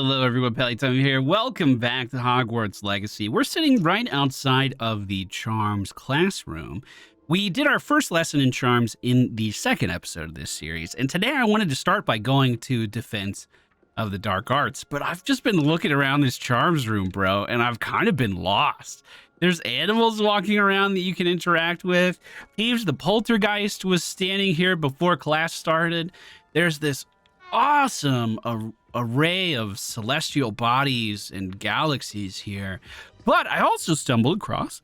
Hello everyone, MFPallytime here. Welcome back to Hogwarts Legacy. We're sitting right outside of the Charms classroom. We did our first lesson in Charms in the second episode of this series, and today I wanted to start by going to Defense of the Dark Arts, but I've just been looking around this Charms room, bro, and I've kind of been lost. There's animals walking around that you can interact with. Peeves the Poltergeist was standing here before class started. There's this awesome array of celestial bodies and galaxies here. But I also stumbled across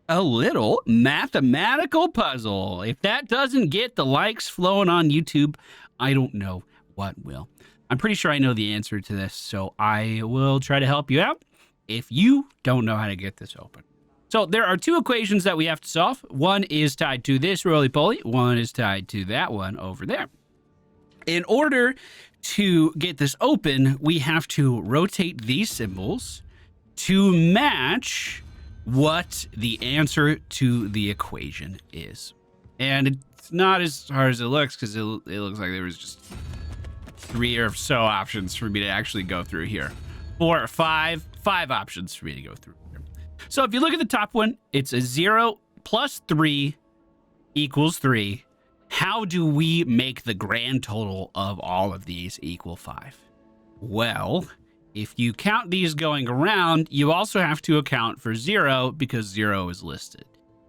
a little mathematical puzzle. If that doesn't get the likes flowing on YouTube, I don't know what will. I'm pretty sure I know the answer to this, so I will try to help you out if you don't know how to get this open. So there are two equations that we have to solve. One is tied to this roly-poly. One is tied to that one over there. In order to get this open, we have to rotate these symbols to match what the answer to the equation is. And it's not as hard as it looks, because it looks like there was just 3 or so options for me to actually go through here. 4 or 5 options for me to go through here. So if you look at the top one, it's a 0 plus 3 equals 3. How do we make the grand total of all of these equal 5? Well, if you count these going around, you also have to account for 0 because 0 is listed.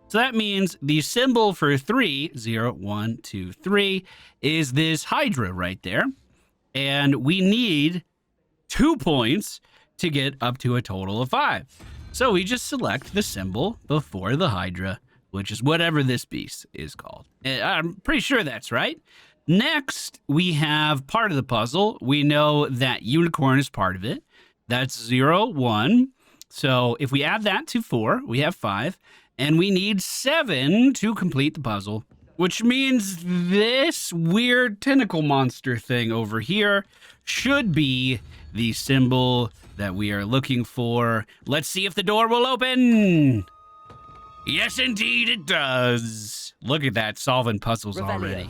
So that means the symbol for 3, 0, 1, 2, 3, is this Hydra right there. And we need 2 points to get up to a total of 5. So we just select the symbol before the Hydra, which is whatever this beast is called. I'm pretty sure that's right. Next, we have part of the puzzle. We know that unicorn is part of it. That's 0, 1. So if we add that to 4, we have 5. And we need 7 to complete the puzzle, which means this weird tentacle monster thing over here should be the symbol that we are looking for. Let's see if the door will open. Yes, indeed it does. Look at that, solving puzzles already.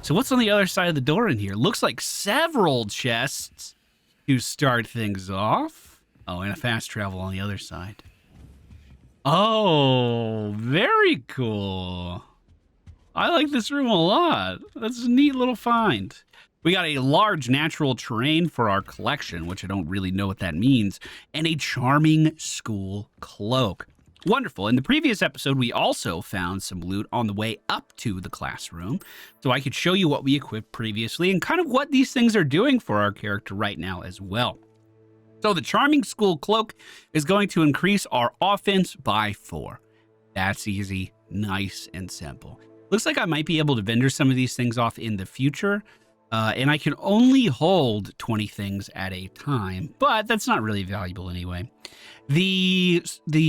So what's on the other side of the door in here? Looks like several chests to start things off. Oh, and a fast travel on the other side. Oh, very cool. I like this room a lot. That's a neat little find. We got a large natural terrain for our collection, which I don't really know what that means, and a charming school cloak. Wonderful. In the previous episode, we also found some loot on the way up to the classroom, so I could show you what we equipped previously and kind of what these things are doing for our character right now as well. So the Charming School Cloak is going to increase our offense by 4. That's easy, nice, and simple. Looks like I might be able to vendor some of these things off in the future, and I can only hold 20 things at a time, but that's not really valuable anyway. The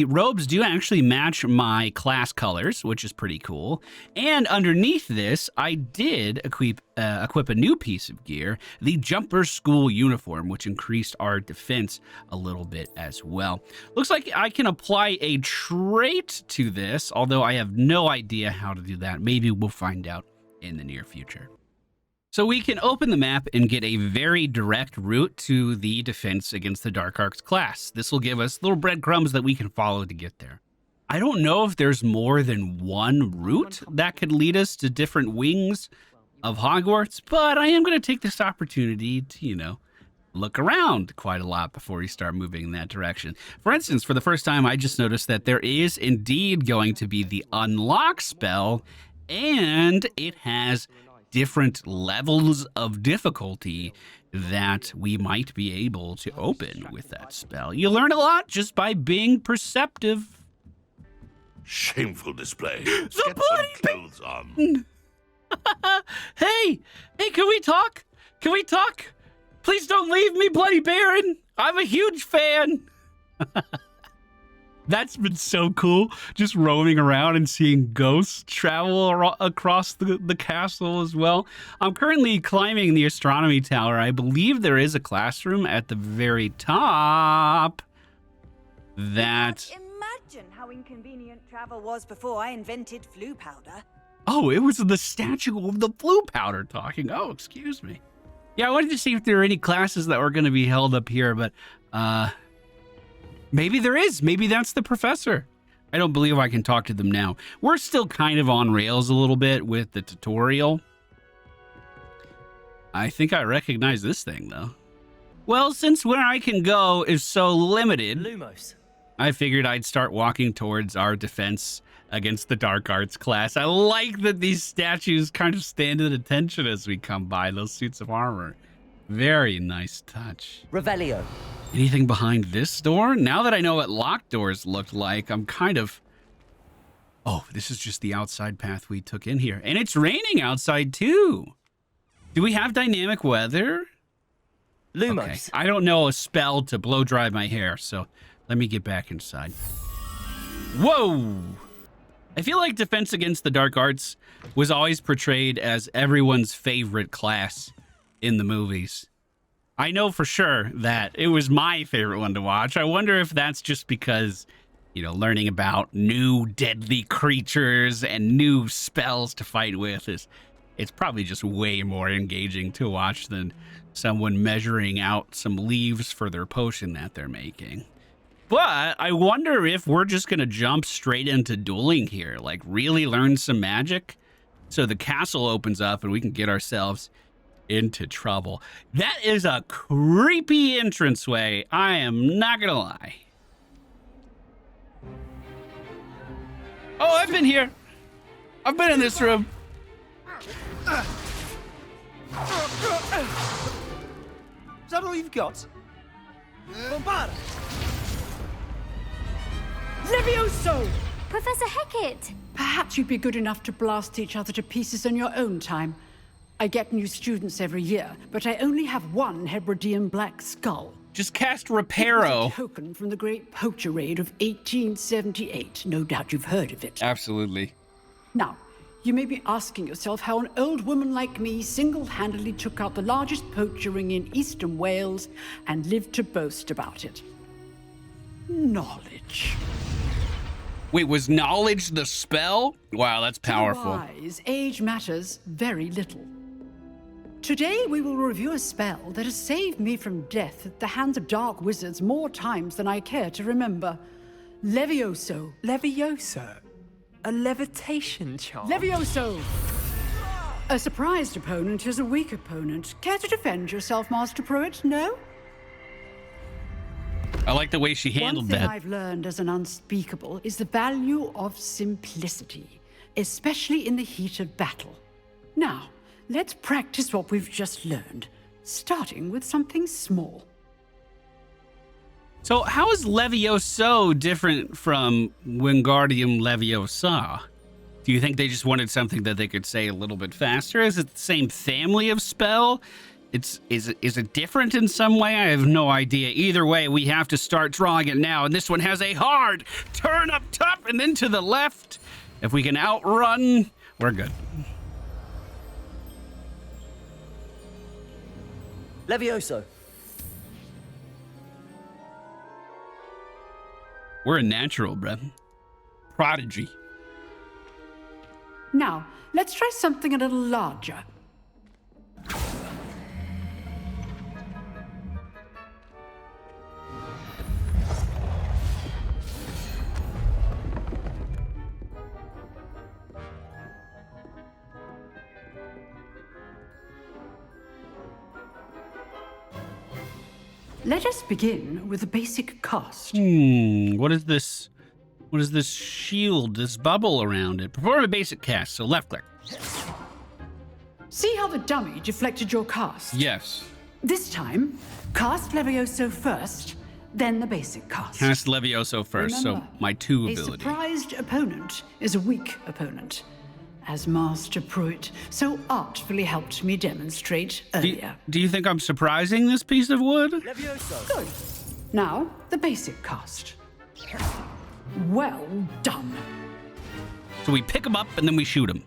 robes do actually match my class colors, which is pretty cool. And underneath this, I did equip a new piece of gear, the Jumper School uniform, which increased our defense a little bit as well. Looks like I can apply a trait to this, although I have no idea how to do that. Maybe we'll find out in the near future. So we can open the map and get a very direct route to the Defense Against the Dark Arts class. This will give us little breadcrumbs that we can follow to get there. I don't know if there's more than one route that could lead us to different wings of Hogwarts, but I am going to take this opportunity to, look around quite a lot before we start moving in that direction. For instance, for the first time, I just noticed that there is indeed going to be the unlock spell, and it has different levels of difficulty that we might be able to open with that spell. You learn a lot just by being perceptive. Shameful display. The Get some clothes on. Hey, can we talk? Can we talk? Please don't leave me, Bloody Baron. I'm a huge fan. That's been so cool, just roaming around and seeing ghosts travel across the castle as well. I'm currently climbing the astronomy tower. I believe there is a classroom at the very top. Imagine how inconvenient travel was before I invented flue powder. Oh, it was the statue of the blue powder talking. Oh, excuse me. Yeah, I wanted to see if there are any classes that were going to be held up here, but maybe there is. Maybe that's the professor. I don't believe I can talk to them now. We're still kind of on rails a little bit with the tutorial. I think I recognize this thing, though. Well, since where I can go is so limited, Lumos. I figured I'd start walking towards our defense against the dark arts class. I like that these statues kind of stand at attention as we come by, those suits of armor. Very nice touch. Revelio. Anything behind this door? Now that I know what locked doors look like, I'm kind of... Oh, this is just the outside path we took in here. And it's raining outside, too. Do we have dynamic weather? Lumos. Okay. I don't know a spell to blow dry my hair, so let me get back inside. Whoa! I feel like Defense Against the Dark Arts was always portrayed as everyone's favorite class in the movies. I know for sure that it was my favorite one to watch. I wonder if that's just because, you know, learning about new deadly creatures and new spells to fight with it's probably just way more engaging to watch than someone measuring out some leaves for their potion that they're making. But I wonder if we're just going to jump straight into dueling here, like really learn some magic so the castle opens up and we can get ourselves into trouble. That is a creepy entranceway, I am not going to lie. Oh, I've been here. I've been in this room. Is that all you've got? Bombard! Levioso! Professor Hecat! Perhaps you'd be good enough to blast each other to pieces in your own time. I get new students every year, but I only have one Hebridean black skull. Just cast It was Reparo. a token from the Great Poacher Raid of 1878. No doubt you've heard of it. Absolutely. Now, you may be asking yourself how an old woman like me single-handedly took out the largest poacher ring in eastern Wales and lived to boast about it. Knowledge. Wait, was knowledge the spell? Wow, that's powerful. Otherwise, age matters very little. Today, we will review a spell that has saved me from death at the hands of dark wizards more times than I care to remember. Levioso. Levioso? A levitation charm? Levioso! A surprised opponent is a weak opponent. Care to defend yourself, Master Pruitt? No? I like the way she handled One thing that. I've learned as an unspeakable is the value of simplicity, especially in the heat of battle. Now, let's practice what we've just learned, starting with something small. So how is Levioso different from Wingardium Leviosa? Do you think they just wanted something that they could say a little bit faster? Is it the same family of spell? Is it different in some way? I have no idea. Either way, we have to start drawing it now. And this one has a hard turn up top and then to the left. If we can outrun, we're good. Levioso. We're a natural, bruh. Prodigy. Now, let's try something a little larger. Let us begin with a basic cast. What is this? What is this shield, this bubble around it? Perform a basic cast, so left click. See how the dummy deflected your cast? Yes. This time, cast Levioso first, then the basic cast. Cast Levioso first, Remember, so my 2 a ability. surprised opponent is a weak opponent, as Master Pruitt so artfully helped me demonstrate earlier. Do you think I'm surprising this piece of wood? Levioso. Good. Now, the basic cast. Well done. So we pick them up and then we shoot them.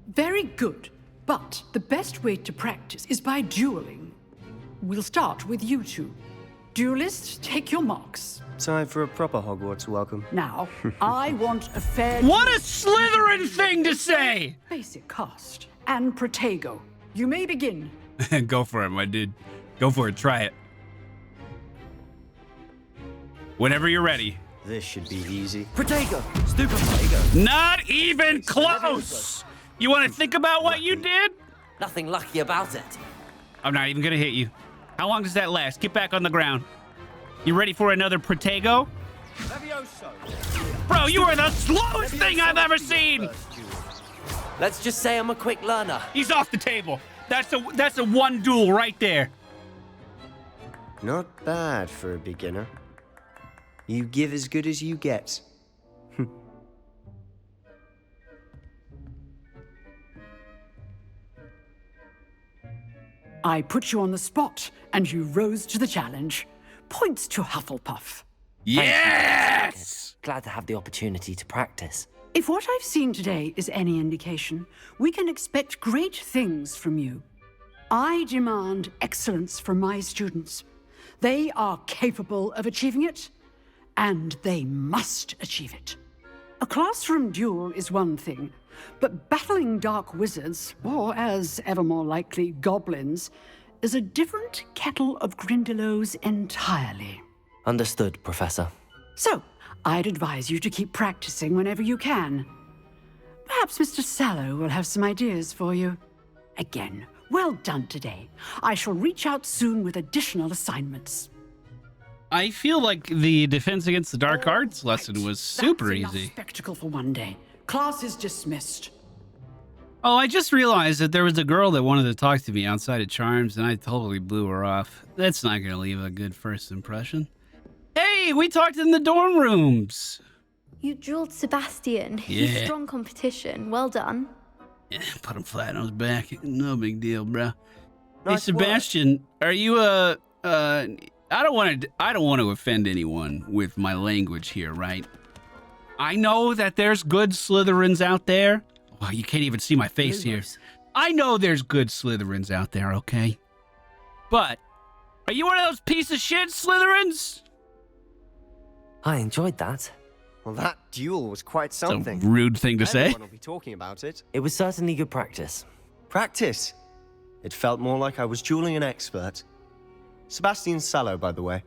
Very good. But the best way to practice is by dueling. We'll start with you two. Duelists, take your marks. Time for a proper Hogwarts welcome. Now, I want a fair... What a Slytherin thing to say! Basic cast. And Protego. You may begin. Go for it, my dude. Go for it. Try it. Whenever you're ready. This should be easy. Protego! Stupid Protego! Not even close! You want to think about what you did? Nothing lucky about it. I'm not even going to hit you. How long does that last? Get back on the ground. You ready for another Protego? Levioso! Bro, you are the slowest thing I've ever seen! Let's just say I'm a quick learner. He's off the table. That's a one duel right there. Not bad for a beginner. You give as good as you get. I put you on the spot, and you rose to the challenge. Points to Hufflepuff. Yes! Glad to have the opportunity to practice. If what I've seen today is any indication, we can expect great things from you. I demand excellence from my students. They are capable of achieving it, and they must achieve it. A classroom duel is one thing, but battling dark wizards, or as ever more likely, goblins, is a different kettle of Grindylows entirely. Understood, Professor. So, I'd advise you to keep practicing whenever you can. Perhaps Mr. Sallow will have some ideas for you. Again, well done today. I shall reach out soon with additional assignments. I feel like the Defense Against the Dark Arts lesson was super That's enough easy. Spectacle for one day. Class is dismissed. Oh, I just realized that there was a girl that wanted to talk to me outside of Charms, and I totally blew her off. That's not going to leave a good first impression. Hey, we talked in the dorm rooms. You dueled Sebastian. Yeah. He's strong competition. Well done. Yeah, put him flat on his back. No big deal, bro. Hey, Nice work. Sebastian, are you I don't want to offend anyone with my language here, right? I know that there's good Slytherins out there. Wow, you can't even see my face here. I know there's good Slytherins out there, okay? But are you one of those piece of shit Slytherins? I enjoyed that. Well, that duel was quite It's a something. rude thing to say. Everyone will be talking about it. It was certainly good practice. Practice. It felt more like I was dueling an expert. Sebastian Sallow, by the way.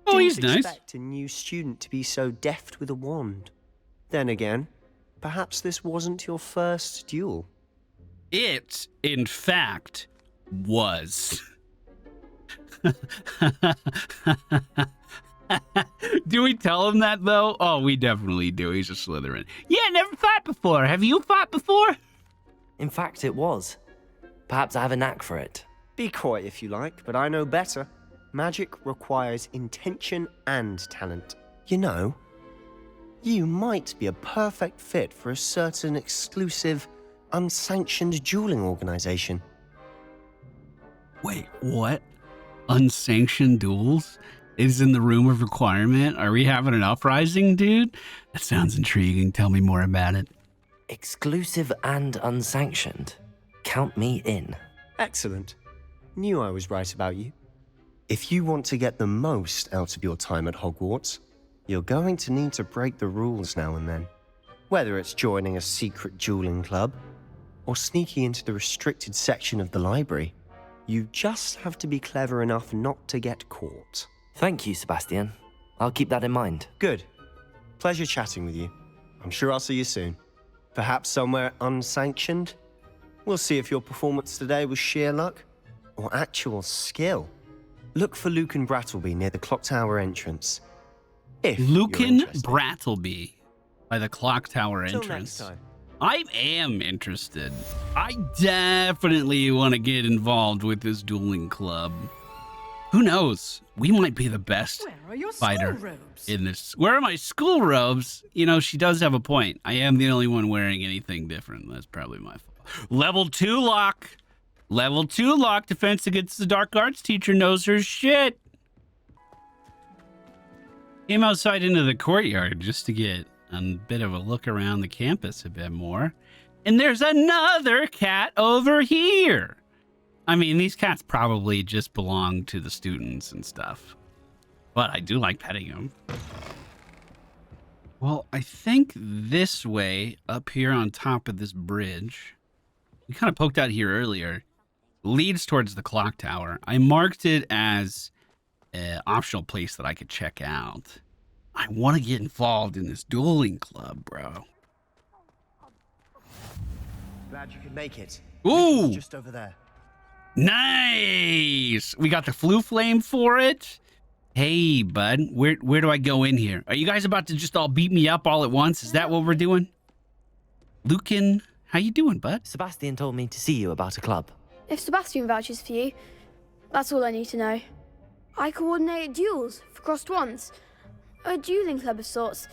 Oh, Didn't he's nice. expect a new student to be so deft with a wand. Then again, perhaps this wasn't your first duel. It, in fact, was. Do we tell him that, though? Oh, we definitely do. He's a Slytherin. Yeah, never fought before. Have you fought before? In fact, it was. Perhaps I have a knack for it. Be coy if you like, but I know better. Magic requires intention and talent. You know, you might be a perfect fit for a certain exclusive, unsanctioned dueling organization. Wait, what? Unsanctioned duels? Is in the room of requirement? Are we having an uprising, dude? That sounds intriguing. Tell me more about it. Exclusive and unsanctioned. Count me in. Excellent. Knew I was right about you. If you want to get the most out of your time at Hogwarts, you're going to need to break the rules now and then. Whether it's joining a secret dueling club or sneaking into the restricted section of the library, you just have to be clever enough not to get caught. Thank you, Sebastian. I'll keep that in mind. Good. Pleasure chatting with you. I'm sure I'll see you soon. Perhaps somewhere unsanctioned? We'll see if your performance today was sheer luck or actual skill. Look for Lucan Brattleby near the Clock Tower entrance. If you're Lucan interested. Brattleby by the Clock Tower Till entrance. next time. I am interested. I definitely want to get involved with this dueling club. Who knows? We might be the best Where are your fighter school robes? in this. Where are my school robes? You know, she does have a point. I am the only one wearing anything different. That's probably my fault. Level 2 lock. Level 2 lock. Defense Against the Dark Arts teacher knows her shit. Came outside into the courtyard just to get a bit of a look around the campus a bit more. And there's another cat over here. I mean, these cats probably just belong to the students and stuff. But I do like petting them. Well, I think this way, up here on top of this bridge, we kind of poked out here earlier, leads towards the clock tower. I marked it as an optional place that I could check out. I want to get involved in this dueling club, bro. Glad you could make it. Ooh! It's just over there. Nice! We got the flu flame for it. Hey, bud, where do I go in here? Are you guys about to just all beat me up all at once? Is that what we're doing? Lucan, how you doing, bud? Sebastian told me to see you about a club. If Sebastian vouches for you, that's all I need to know. I coordinate duels for crossed wands. A dueling club of sorts.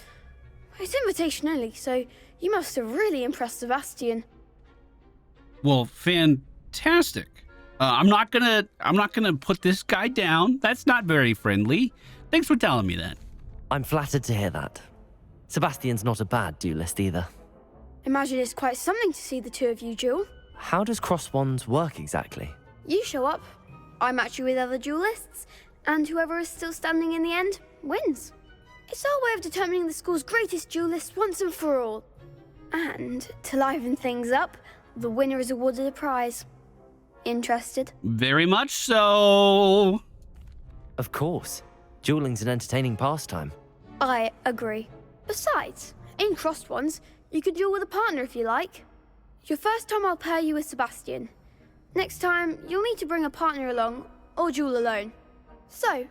It's invitation only, so you must have really impressed Sebastian. Well, fantastic. I'm not gonna put this guy down. That's not very friendly. Thanks for telling me that. I'm flattered to hear that. Sebastian's not a bad duelist either. Imagine it's quite something to see the two of you duel. How does cross wands work exactly? You show up, I match you with other duelists, and whoever is still standing in the end wins. It's our way of determining the school's greatest duelist once and for all. And to liven things up, the winner is awarded a prize. Interested? Very much so. Of course. Dueling's an entertaining pastime. I agree. Besides, in crossed ones, you could duel with a partner if you like. Your first time I'll pair you with Sebastian. Next time, you'll need to bring a partner along, or duel alone. So,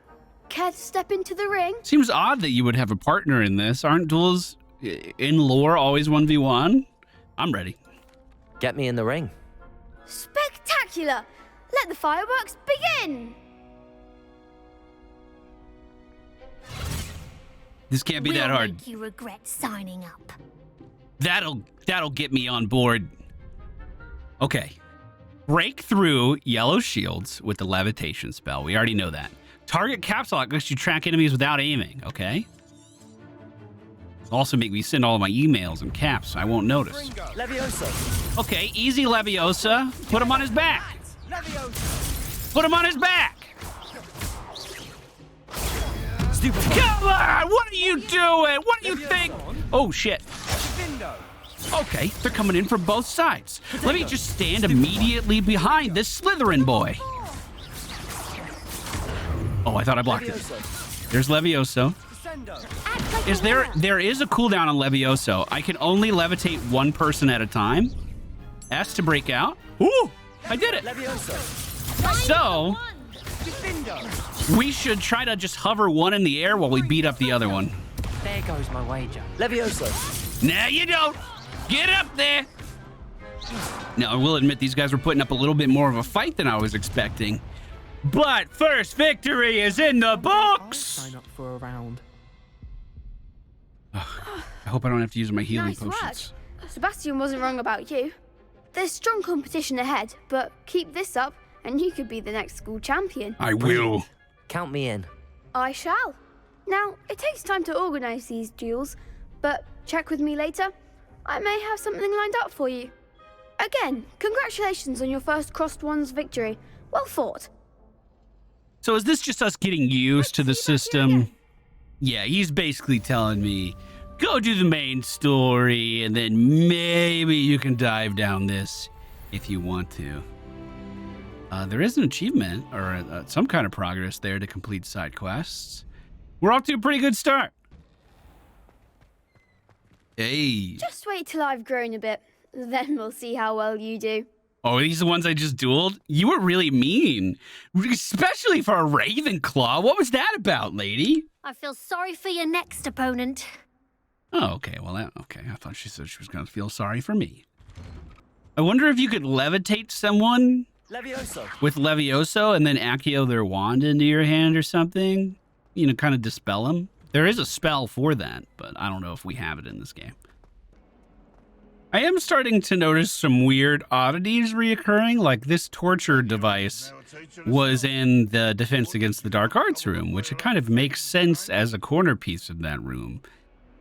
care to step into the ring? Seems odd that you would have a partner in this. Aren't duels in lore always 1v1? I'm ready. Get me in the ring. Spectacular! Let the fireworks begin! This can't be that hard. Make you regret signing up. That'll get me on board. Okay. Break through yellow shields with the levitation spell. We already know that. Target caps lock lets you track enemies without aiming. Okay. Also make me send all of my emails in caps so I won't notice. Leviosa. Okay, easy Leviosa. Put him on his back. Put him on his back. Stupid. Come on! What are you doing? What do you think? Oh, shit. Okay, they're coming in from both sides. Let me just stand immediately behind this Slytherin boy. Oh, I thought I blocked it. There's Levioso. There is a cooldown on Levioso. I can only levitate one person at a time. S to break out. Ooh, I did it. So, we should try to just hover one in the air while we beat up the other one. There goes my wager. Leviosa. Nah, you don't. Get up there. Now, I will admit these guys were putting up a little bit more of a fight than I was expecting. But first victory is in the books. Sign up for a round. I hope I don't have to use my healing Nice potions. work. Sebastian wasn't wrong about you. There's strong competition ahead, but keep this up and you could be the next school champion. I will. Count me in. I shall. Now, it takes time to organise these duels, but check with me later. I may have something lined up for you. Again, congratulations on your first crossed wands victory. Well fought. So is this just us getting used to the system? Yeah, he's basically telling me, go do the main story, and then maybe you can dive down this if you want to. There is an achievement, or some kind of progress there to complete side quests. We're off to a pretty good start. Hey. Just wait till I've grown a bit, then we'll see how well you do. Oh, these are the ones I just dueled? You were really mean, especially for a Ravenclaw. What was that about, lady? I feel sorry for your next opponent. Oh, okay. Well, okay. I thought she said she was going to feel sorry for me. I wonder if you could levitate someone Levioso. with Levioso and then Accio their wand into your hand or something. You know, kind of dispel them. There is a spell for that, but I don't know if we have it in this game. I am starting to notice some weird oddities reoccurring, like this torture device was in the Defense Against the Dark Arts room, which it kind of makes sense as a corner piece of that room.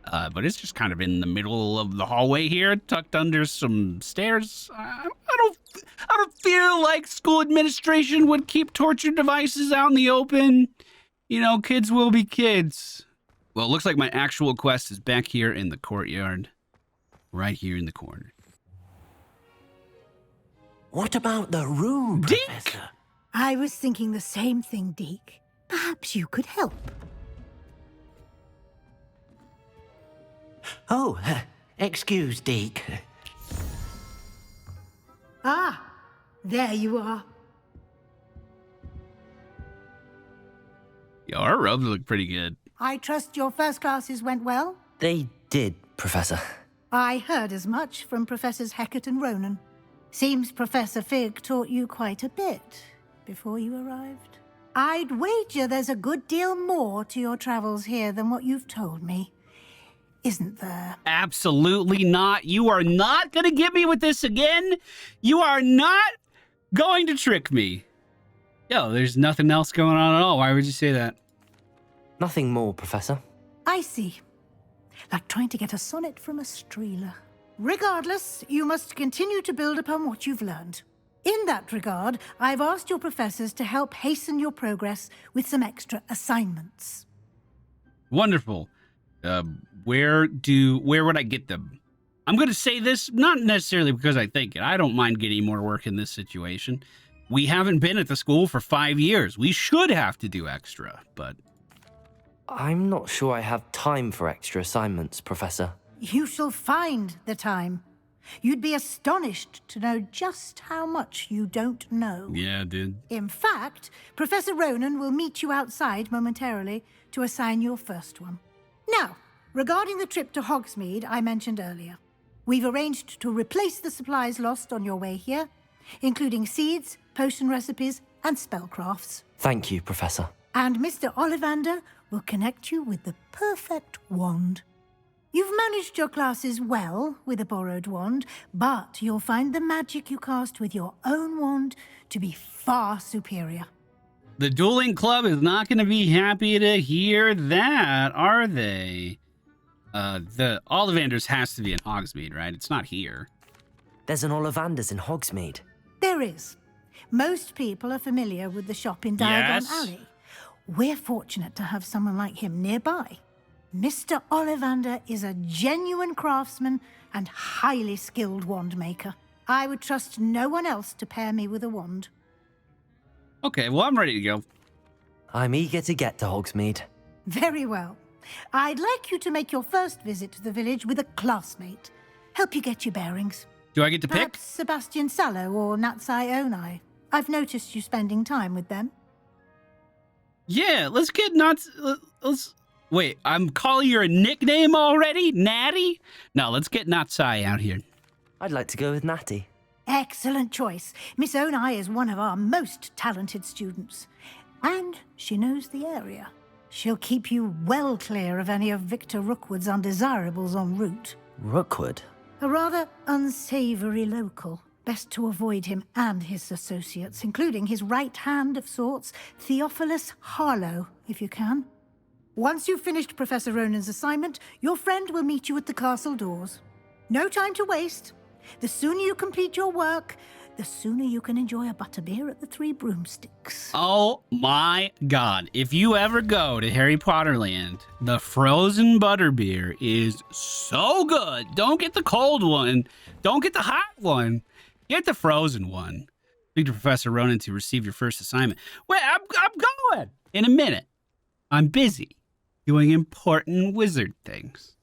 But it's just kind of in the middle of the hallway here, tucked under some stairs. I don't feel like school administration would keep torture devices out in the open. You know, kids will be kids. Well, it looks like my actual quest is back here in the courtyard. Right here in the corner. What about the room, Deke? Professor? I was thinking the same thing, Deke. Perhaps you could help. Oh, excuse, Deke. Ah, there you are. Yo, our robes look pretty good. I trust your first classes went well? They did, Professor. I heard as much from Professors Hecat and Ronan. Seems Professor Fig taught you quite a bit before you arrived. I'd wager there's a good deal more to your travels here than what you've told me. Isn't there? Absolutely not. You are not going to get me with this again. You are not going to trick me. Yo, there's nothing else going on at all. Why would you say that? Nothing more, Professor. I see. Like trying to get a sonnet from a streeler. Regardless, you must continue to build upon what you've learned. In that regard, I've asked your professors to help hasten your progress with some extra assignments. Wonderful. Where would I get them? I'm going to say this, not necessarily because I think it. I don't mind getting more work in this situation. We haven't been at the school for 5 years. We should have to do extra, but... I'm not sure I have time for extra assignments, Professor. You shall find the time. You'd be astonished to know just how much you don't know. Yeah, dude. In fact, Professor Ronan will meet you outside momentarily to assign your first one. Now, regarding the trip to Hogsmeade I mentioned earlier, we've arranged to replace the supplies lost on your way here, including seeds, potion recipes, and spellcrafts. Thank you, Professor. And Mr. Ollivander will connect you with the perfect wand. You've managed your classes well with a borrowed wand, but you'll find the magic you cast with your own wand to be far superior. The dueling club is not going to be happy to hear that, are they? The Ollivanders has to be in Hogsmeade, right? It's not here. There's an Ollivanders in Hogsmeade. There is. Most people are familiar with the shop in Diagon Alley. We're fortunate to have someone like him nearby. Mr. Ollivander is a genuine craftsman and highly skilled wand maker. I would trust no one else to pair me with a wand. Okay, well, I'm ready to go. I'm eager to get to Hogsmeade. Very well. I'd like you to make your first visit to the village with a classmate. Help you get your bearings. Do I get to pick? Perhaps Sebastian Sallow or Natsai Onai. I've noticed you spending time with them. Yeah, let's get let's wait, I'm calling you a nickname already? Natty? No, let's get Natsai out here. I'd like to go with Natty. Excellent choice. Miss Onai is one of our most talented students. And she knows the area. She'll keep you well clear of any of Victor Rookwood's undesirables en route. Rookwood? A rather unsavory local. Best to avoid him and his associates, including his right hand of sorts, Theophilus Harlow, if you can. Once you've finished Professor Ronan's assignment, your friend will meet you at the castle doors. No time to waste. The sooner you complete your work, the sooner you can enjoy a butterbeer at the Three Broomsticks. Oh my god. If you ever go to Harry Potter Land, the frozen butterbeer is so good. Don't get the cold one. Don't get the hot one. Get the frozen one. Speak to Professor Ronan to receive your first assignment. Wait, I'm going in a minute. I'm busy doing important wizard things.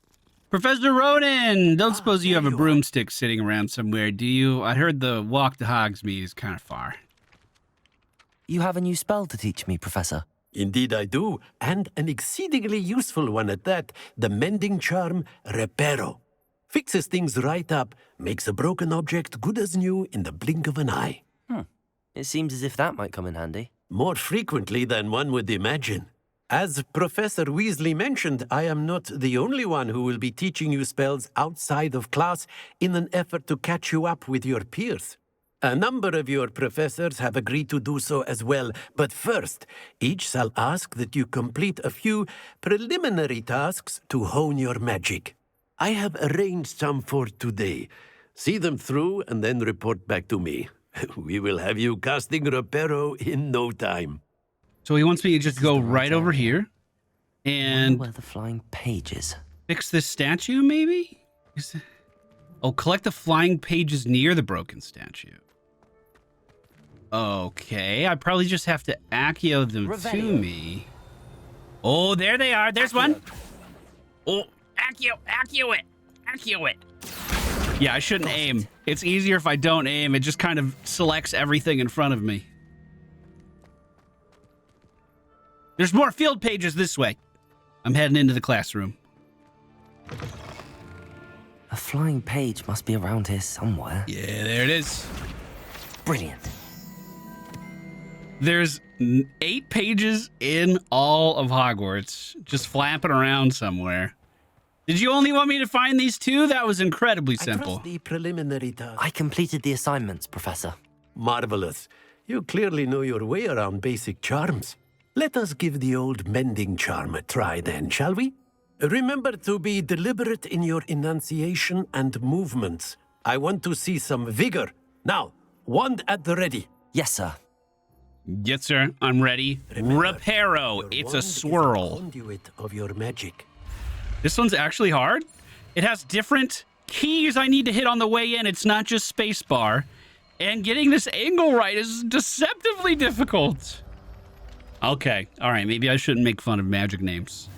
Professor Ronan, don't suppose you have a broomstick sitting around somewhere, do you? I heard the walk to Hogsmeade is kind of far. You have a new spell to teach me, Professor. Indeed I do, and an exceedingly useful one at that, the mending charm Reparo. Fixes things right up, makes a broken object good as new in the blink of an eye. It seems as if that might come in handy. More frequently than one would imagine. As Professor Weasley mentioned, I am not the only one who will be teaching you spells outside of class in an effort to catch you up with your peers. A number of your professors have agreed to do so as well, but first, each shall ask that you complete a few preliminary tasks to hone your magic. I have arranged some for today. See them through and then report back to me. We will have you casting Reparo in no time. So he wants me to just go right over here and Where the flying pages? fix this statue, maybe? Oh, collect the flying pages near the broken statue. Okay, I probably just have to Accio them to me. Oh, there they are. There's one. Oh, Accio it. Yeah, I shouldn't aim. It's easier if I don't aim. It just kind of selects everything in front of me. There's more field pages this way. I'm heading into the classroom. A flying page must be around here somewhere. Yeah, there it is. Brilliant. There's 8 pages in all of Hogwarts, just flapping around somewhere. Did you only want me to find these 2? That was incredibly simple. The preliminary task. I completed the assignments, Professor. Marvelous. You clearly know your way around basic charms. Let us give the old mending charm a try then, shall we? Remember to be deliberate in your enunciation and movements. I want to see some vigor. Now, wand at the ready. Yes, sir. Yes, sir. I'm ready. Reparo. It's a swirl. Conduit of your magic. This one's actually hard. It has different keys I need to hit on the way in. It's not just spacebar. And getting this angle right is deceptively difficult. Okay. All right. Maybe I shouldn't make fun of magic names.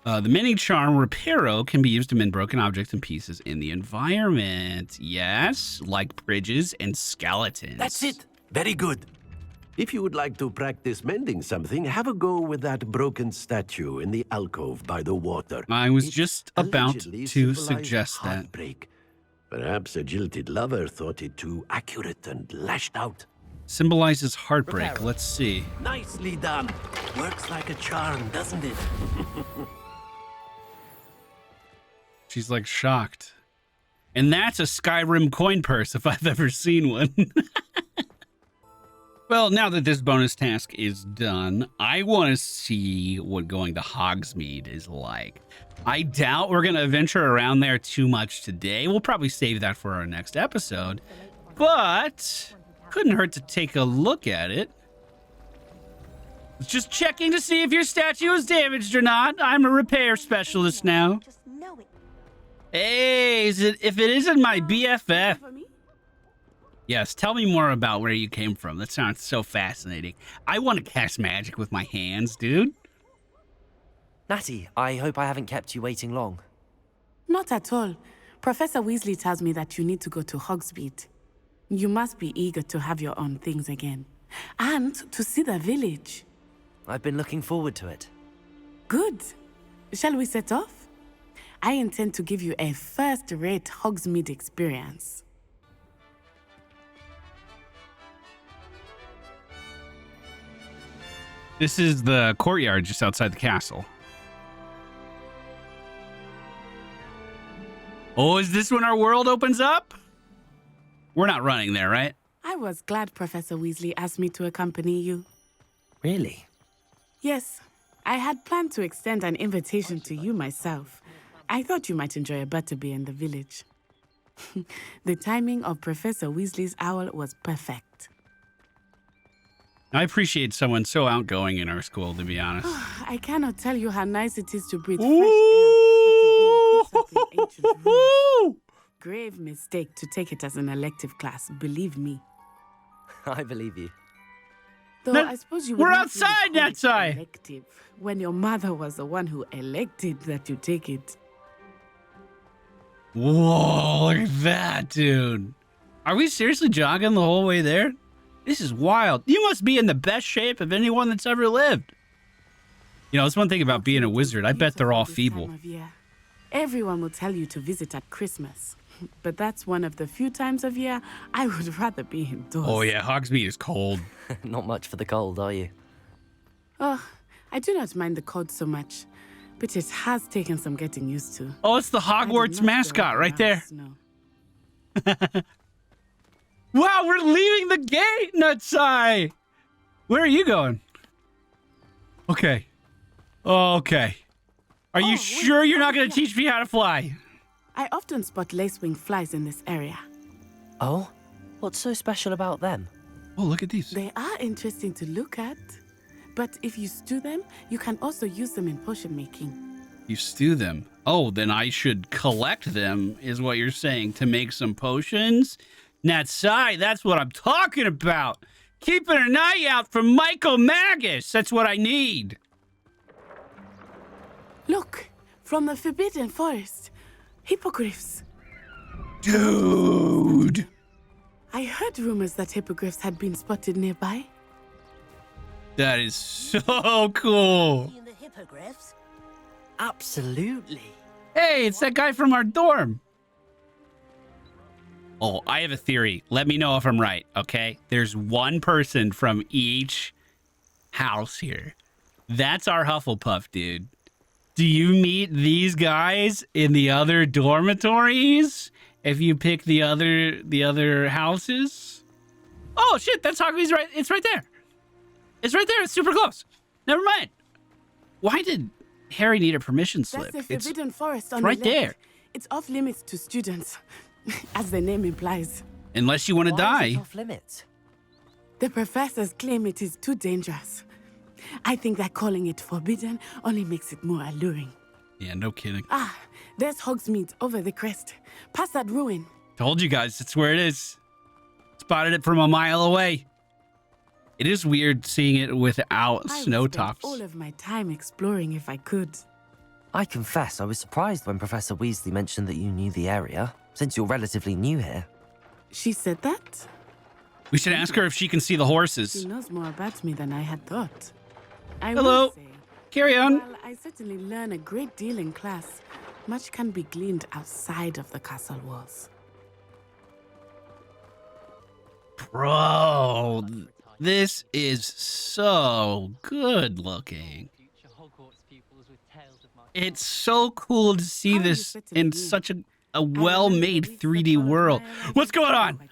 The mini charm Reparo can be used to mend broken objects and pieces in the environment. Yes, like bridges and skeletons. That's it. Very good. If you would like to practice mending something, have a go with that broken statue in the alcove by the water. I was just about to suggest that. Heartbreak. Perhaps a jilted lover thought it too accurate and lashed out. Symbolizes heartbreak. Let's see. Nicely done. Works like a charm, doesn't it? She's like shocked. And that's a Skyrim coin purse if I've ever seen one. Well, now that this bonus task is done, I want to see what going to Hogsmeade is like. I doubt we're going to venture around there too much today. We'll probably save that for our next episode. But couldn't hurt to take a look at it. Just checking to see if your statue is damaged or not. I'm a repair specialist now. Hey, if it isn't my BFF. Yes, tell me more about where you came from. That sounds so fascinating. I want to cast magic with my hands, dude. Natty, I hope I haven't kept you waiting long. Not at all. Professor Weasley tells me that you need to go to Hogsmeade. You must be eager to have your own things again. And to see the village. I've been looking forward to it. Good. Shall we set off? I intend to give you a first-rate Hogsmeade experience. This is the courtyard just outside the castle. Oh, is this when our world opens up? We're not running there, right? I was glad Professor Weasley asked me to accompany you. Really? Yes. I had planned to extend an invitation to you myself. I thought you might enjoy a butterbeer in the village. The timing of Professor Weasley's owl was perfect. I appreciate someone so outgoing in our school, to be honest. I cannot tell you how nice it is to breathe fresh air after being cooped up in ancient rooms. Grave mistake to take it as an elective class, believe me. I believe you. Though I suppose you would We're not outside, really call it Natsai! elective when your mother was the one who elected that you take it. Whoa, look at that, dude. Are we seriously jogging the whole way there? This is wild. You must be in the best shape of anyone that's ever lived. You know, that's one thing about being a wizard. I bet they're all feeble. Everyone will tell you to visit at Christmas. But that's one of the few times of year I would rather be indoors. Oh, yeah, Hogsmeade is cold. Not much for the cold, are you? Oh, I do not mind the cold so much. But it has taken some getting used to. Oh, it's the Hogwarts mascot right there. Wow, we're leaving the gate, Nutsai! Where are you going? Okay. Okay. Are you sure you're not going to teach me how to fly? I often spot lacewing flies in this area. Oh? What's so special about them? Oh, look at these. They are interesting to look at. But if you stew them, you can also use them in potion making. You stew them. Oh, then I should collect them, is what you're saying, to make some potions? Natsai, that's what I'm talking about. Keeping an eye out for Michael Magus. That's what I need. Look, from the Forbidden Forest. Hippogriffs. Dude. I heard rumors that hippogriffs had been spotted nearby. That is so cool. The hippogriffs? Absolutely. Hey, it's that guy from our dorm. Oh, I have a theory. Let me know if I'm right, okay? There's one person from each house here. That's our Hufflepuff, dude. Do you meet these guys in the other dormitories if you pick the other houses? Oh shit, that's Hogsmeade's right. It's right there. It's right there. It's super close. Never mind. Why did Harry need a permission slip? That's the Forbidden Forest on right the left. there. It's off limits to students, as the name implies. Unless you want to die. Is it off limits? The professors claim it is too dangerous. I think that calling it forbidden only makes it more alluring. Yeah, no kidding. Ah, there's Hogsmeade over the crest. Past that ruin. Told you guys, it's where it is. Spotted it from a mile away. It is weird seeing it without snow tops. All of my time exploring if I could. I confess I was surprised when Professor Weasley mentioned that you knew the area, since you're relatively new here. She said that? We should ask her if she can see the horses. She knows more about me than I had thought. Hello. Carry on. While I certainly learn a great deal in class, much can be gleaned outside of the castle walls. Bro, this is so good looking. It's so cool to see this in such a well-made 3D world. What's going on?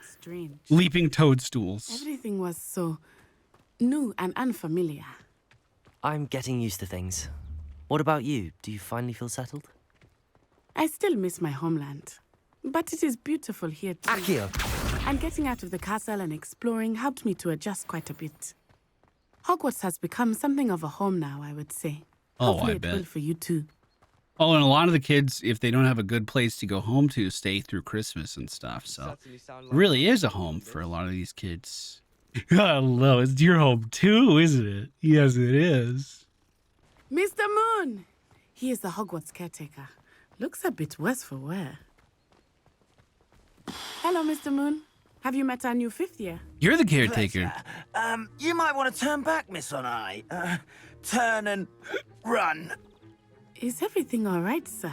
Leaping toadstools. Everything was so new and unfamiliar. I'm getting used to things. What about you? Do you finally feel settled? I still miss my homeland, but it is beautiful here too. Accio! And getting out of the castle and exploring helped me to adjust quite a bit. Hogwarts has become something of a home now, I would say. Oh, Hopefully I it bet. will for you too. Oh, and a lot of the kids, if they don't have a good place to go home to, stay through Christmas and stuff. So it really is a home for a lot of these kids. Hello, it's your home too, isn't it? Yes, it is. Mr. Moon! He is the Hogwarts caretaker. Looks a bit worse for wear. Hello, Mr. Moon. Have you met our new fifth year? You're the caretaker. You might want to turn back, Miss On-Eye. Turn and run. Is everything all right, sir?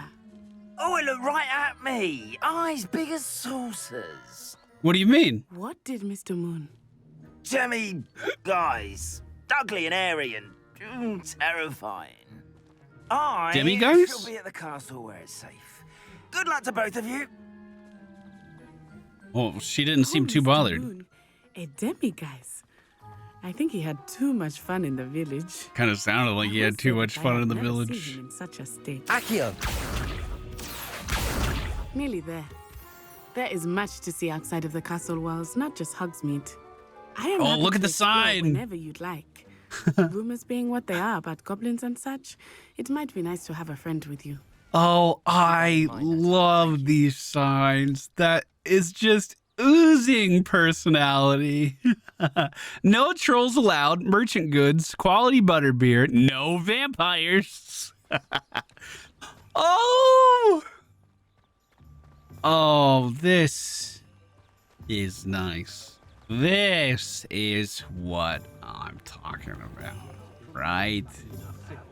Oh, it looked right at me. Eyes big as saucers. What do you mean? What did Mr. Moon? Demi guys. Ugly and airy and terrifying. Demi guys? Shall be at the castle where it's safe. Good luck to both of you. Well, she didn't seem too bothered. Moon, a demiguise. I think he had too much fun in the village. Kind of sounded like he had too much fun in the village. Seen him in such a state. Accio! Nearly there. There is much to see outside of the castle walls, not just Hogsmeade. I am happy look to at the explore sign. Whenever you'd like. Rumors being what they are about goblins and such, it might be nice to have a friend with you. Oh, I love these signs. That is just oozing personality. No trolls allowed, merchant goods, quality butterbeer, no vampires. Oh! Oh, this is nice. This is what I'm talking about. Right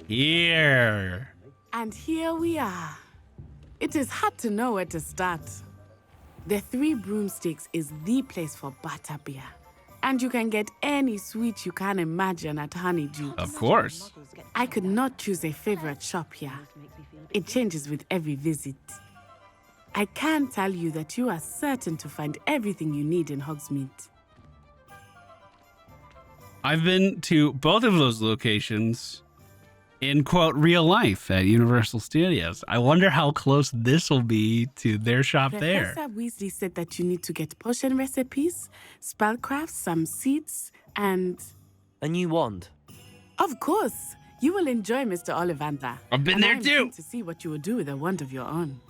here. And here we are. It is hard to know where to start. The Three Broomsticks is the place for butterbeer. And you can get any sweet you can imagine at Honeydew. Of course. I could not choose a favorite shop here. It changes with every visit. I can tell you that you are certain to find everything you need in Hogsmeade. I've been to both of those locations in, quote, real life at Universal Studios. I wonder how close this will be to their shop there. Professor Weasley said that you need to get potion recipes, spellcrafts, some seeds, and... A new wand. Of course! You will enjoy Mr. Ollivander. I've been and there I am too. keen to see what you will do with a wand of your own.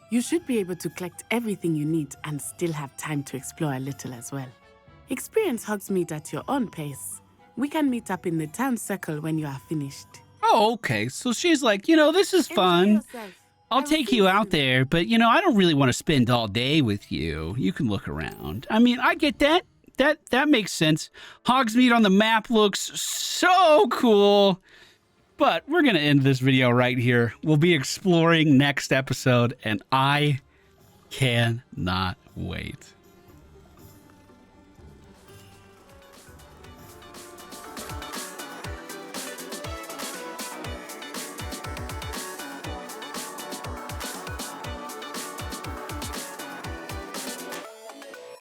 You should be able to collect everything you need and still have time to explore a little as well. Experience Hogsmeade at your own pace. We can meet up in the town circle when you are finished. Oh, okay. So she's like, you know, this is fun. I'll take you out there, but, you know, I don't really want to spend all day with you. You can look around. I mean, I get that. That makes sense. Hogsmeade on the map looks so cool. But we're going to end this video right here. We'll be exploring next episode, and I cannot wait.